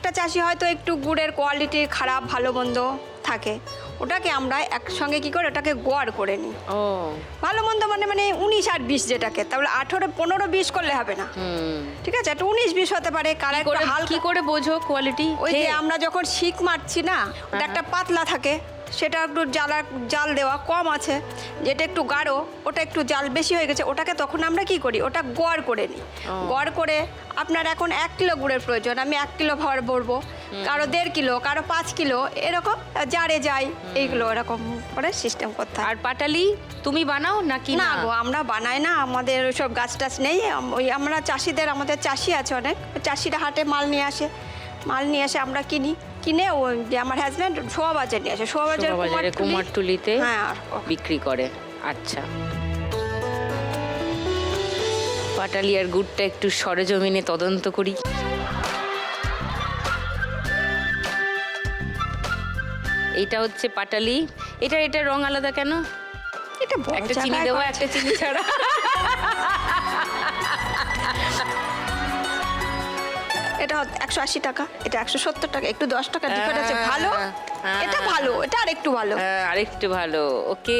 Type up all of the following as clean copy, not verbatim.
একটা চাষি হয়তো একটু গুড়ের কোয়ালিটি খারাপ ভালো মন্দ থাকে, ওটাকে আমরা একসঙ্গে কি করে ওটাকে গোয়ার করে নিই। ও ভালো মন্দ মানে মানে 19 আর 20 যেটাকে, তাহলে 18 15 20 করলে হবে না, ঠিক আছে? একটা 19 20 হতে পারে। কালার কি হালকা করে বোঝো কোয়ালিটি? ওই যে আমরা যখন শিক মারছি না, ওটা একটা পাতলা থাকে, সেটা একটু জাল দেওয়া কম আছে, যেটা একটু গাঢ় ওটা একটু জাল বেশি হয়ে গেছে, ওটাকে তখন আমরা কি করি, ওটা গোয়ার করে নিই। গোয়ার করে আপনার এখন 1 কিলো গুড়ের প্রয়োজন, আমি 1 কিলো ভর ভরবো, কারো 1.5 কিলো, কারো 5 কিলো, এরকম জারে যাই, এইগুলো এরকম করে সিস্টেম করতে হয়। আর পাটালি তুমি বানাও নাকি? না গো, আমরা বানাই না, আমাদের সব গাছ টাছ নেই। ওই আমরা চাষিদের, আমাদের চাষি আছে অনেক, চাষিরা হাটে মাল নিয়ে আসে, আমরা কিনে ওই যে আমার হাজব্যান্ড শোভাবাজার নিয়ে আসে, শোভাবাজার কুমারটুলিতে হ্যাঁ বিক্রি করে। আচ্ছা, পাটালি আর গুড়টা একটু সরেজমিনে তদন্ত করি। এটা হচ্ছে পাটালি। এটা রং আলাদা কেন? এটা একটা চিনি দেবো, একটা চিনি ছাড়া। এটা 180 টাকা, এটা 170 টাকা, একটু 10 টাকা ডিফারেন্স আছে। ভালো, এটা ভালো, এটা আরেকটু ভালো, আরেকটু ভালো। ওকে,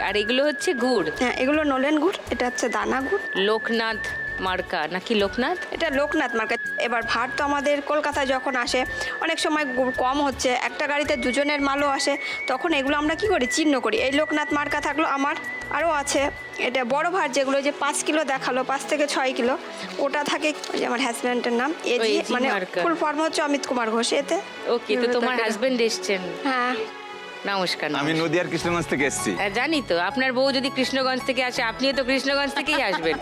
আর এগুলো হচ্ছে গুড়? হ্যাঁ, এগুলো নলেন গুড়, এটা হচ্ছে দানা গুড়। লোকনাথ মার্কা নাকি? লোকনাথ, এটা লোকনাথ মার্কা। এবার ভাড় তো আমাদের কলকাতায় যখন আসে, অনেক সময় গুড় কম হচ্ছে, একটা গাড়িতে 2 জনের মালও আসে, তখন এগুলো আমরা কি করি, চিহ্ন করি। এই লোকনাথ মার্কা থাকলো, আমার আরও আছে এটা বড় ভাড়, যেগুলো যে 5 কিলো দেখালো, 5 থেকে 6 কিলো, ওটা থাকে। ওই যে আমার হাজব্যান্ডের নাম এজি, মানে ফুল ফর্ম হচ্ছে অমিত কুমার ঘোষ। এতে ওকে, তো তোমার হাজবেন্ড এসছেন? হ্যাঁ, নমস্কার। আমি নদিয়ার কৃষ্ণগঞ্জ থেকে এসেছি। জানি তো, আপনার বউ যদি কৃষ্ণগঞ্জ থেকে আসে, আপনিও তো কৃষ্ণগঞ্জ থেকেই আসবেন।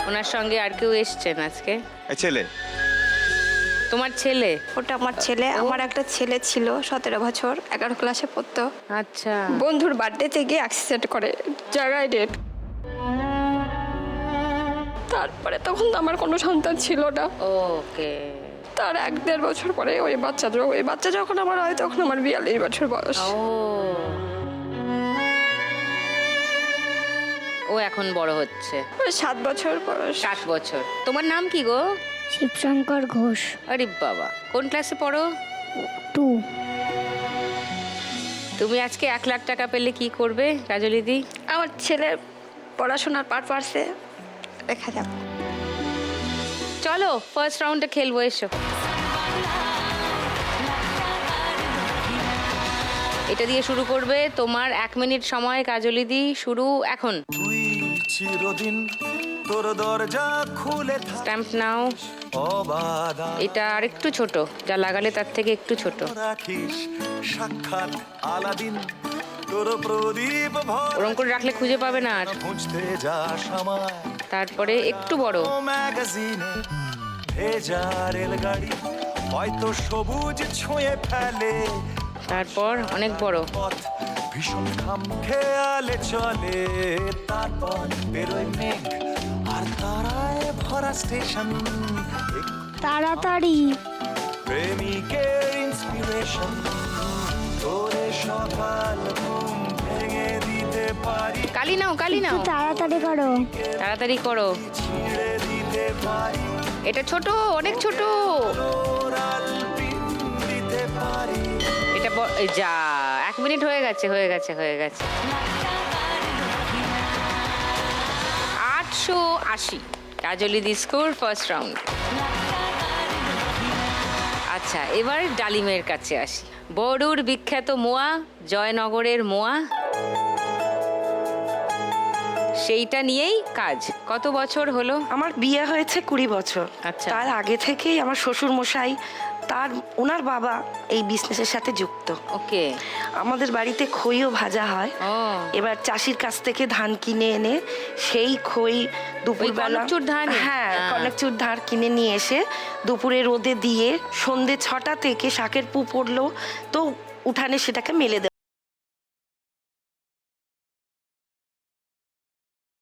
ওনার সঙ্গে আর কেউ এসছেন আজকে? ছেলে। তোমার ছেলে? ওটা আমার ছেলে। আমার একটা ছেলে ছিল 17 বছর, 11 ক্লাসে পড়তো। আচ্ছা, বন্ধুর বার্থডেতে গিয়ে অ্যাক্সিডেন্ট করে, জায়গায় ডেট। তারপরে তখন তো আমার কোনো সন্তান ছিল না। ওকে। তার 1-1.5 বছর পরে ওই বাচ্চা যখন আমার হয়, তখন আমার 42 বছর বয়স। ও এখন বড় হচ্ছে? 7 বছর বয়স। 7 বছর। তোমার নাম কি গো? শিবশঙ্কর ঘোষ। আরে বাবা, কোন ক্লাসে পড়ো? 2। তুমি আজকে 1 লাখ টাকা পেলে কি করবে কাজলিদি? আমার ছেলের পড়াশোনার পারপাসে দেখা যাক। চলো ফার্স্ট রাউন্ডে খেলবো, এসো। এটা দিয়ে শুরু করবে। তোমার 1 মিনিট সময় কাজলিদি, শুরু এখন। তুই চিরদিন তোর দরজা খুলে স্ট্যাম্প নাও। অবাধা এটা আরেকটু ছোট, যা লাগালে তার থেকে একটু ছোট। রাখিস সাক্ষাৎ আলাদিন তোর প্রদীপ ওরম করে রাখলে খুঁজে পাবে না আর। খুঁজতে যা সময় তারপরে একটু বড়। ম্যাগাজিনে ভেজা রেলগাড়ি হয়তো সবুজ ছুঁয়ে ফেলে, তারপর অনেক বড়। পথ ভীষণ খাম খেয়ালে চলে, তারপর বেরোয় মেঘ আর তারায় ভরা স্টেশন। তাড়াতাড়ি। প্রেমিকের ইন্সপিরেশন তোরে সকাল ঘুম ভেঙে দিতে পারি, কালি নাও, কালি নাও, তাড়াতাড়ি করো। তাড়াতাড়ি করো। ছিঁড়ে দিতে পারি, এটা ছোট, অনেক ছোট। ওরাল পিন দিতে পারি। এটা যা 1 মিনিট হয়ে গেছে, হয়ে গেছে, হয়ে গেছে। 880 কাজলিদি স্কোর ফার্স্ট রাউন্ড। আচ্ছা, এবার ডালিমের কাছে আসি। বড়ুর বিখ্যাত মোয়া, জয়নগরের মোয়া, সেইটা নিয়েই কাজ। কত বছর হলো? আমার বিয়ে হয়েছে 20 বছর। আচ্ছা। তার আগে থেকেই আমার শ্বশুর মশাই, ওনার বাবা এই বিজনেসের সাথে যুক্ত। ওকে। আমাদের বাড়িতে খইও ভাজা হয়। এবার চাষির কাছ থেকে ধান কিনে এনে সেই খই দুপুরবেলা, কনকচুর ধান, হ্যাঁ কনকচুর ধান কিনে নিয়ে এসে দুপুরে রোদে দিয়ে সন্ধে 6টা থেকে শাকের পু পড়লো তো উঠানে সেটাকে মেলে দেয়।